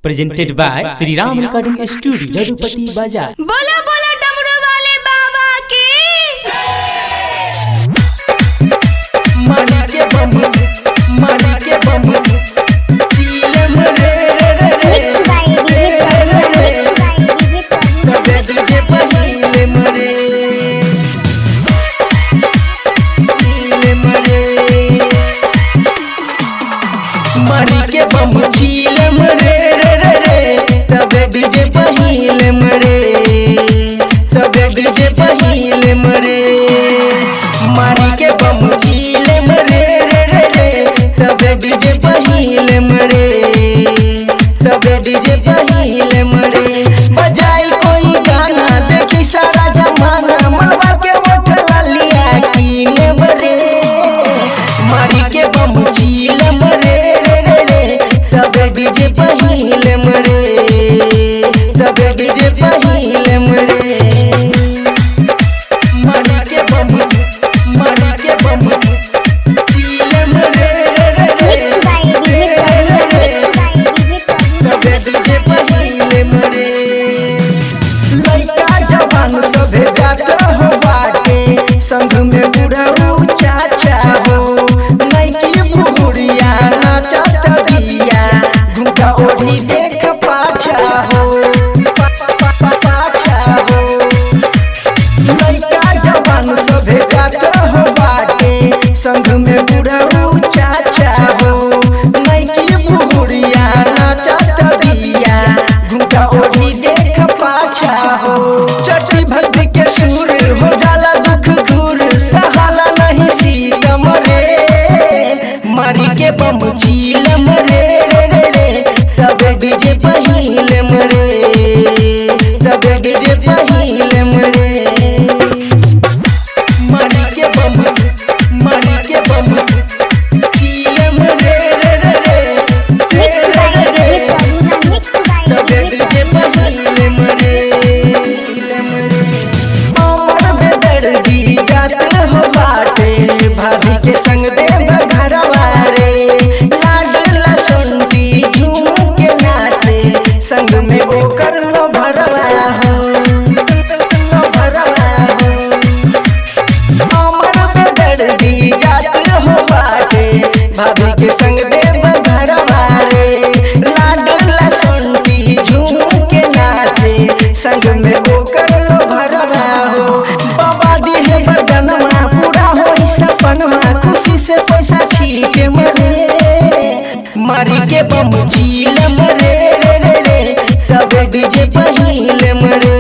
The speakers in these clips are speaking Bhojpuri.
Presented by Shri Ram recording studio Jadupati Bazar. बोलो बोलो डमरू वाले बाबा की। मारी के बम चीले मरे तबे डीजे पहिले मरे चीले मरे मारी के बम चीले मरे तबे डीजे पहिले मरे तबे डीजे पहिले मरे मारी के बम चीले मरे तबे डीजे पहिले मरे तबे डीजे पहिले मरे बजाई कोई गाना देखी सारा जमाना मरवा के उठला लिया कीने मरे मारी के बम चीले मरे तबे डीजे पहिले मरे तबे डीजे पहिले मरे मारी के बम चीले मरे तबे डीजे पहिले मरे लइका जवान सभे जात हो बाटे संग में बुढ़ऊ चाचा हो नइकी बुढ़िया नाचत बिया घुंघटा ओढ़ी देख पाछा हो पाछा हो लइका जवान सभे जात हो बाटे संग में बुढ़ऊ चाचा हो नइकी बुढ़िया नाचत बिया घुंघटा ओढ़ी देख पाछा हो चटी भक्ति के सुर हो जाला दुख दूर सहाला नहीं सीतम रे मारी के बम चील मरे तबे डीजे पहिले मरे तबे डीजे पहिले मरे मारी के बम चील मरे तबे डीजे पहिले मरे जात हो बाटे भाभी के संग देव घरवा रे लाडला सुनती झूम के नाचे संग में ओकर लो भरवा हो अमर बेदर्दी जात हो बाटे भाभी के संग देव घरवा रे लाडला सुनती झूम के नाचे संग में ओकर लो भरवा हो बाबा दी है बरदनमा पूरा होई सपनमा खुशी से पैसा छीके मरे मारी के बम चील मरे तबे डीजे पहिले मरे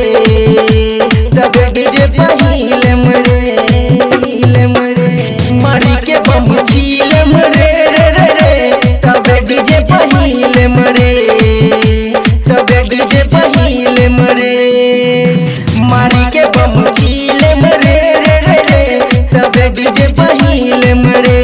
तबे डीजे पहिले मरे मारी के बम चील मरे तबे डीजे पहिले मरे तबे डीजे पहिले मरे मारी के बम चीले मरे तबे डीजे पहिले मरे।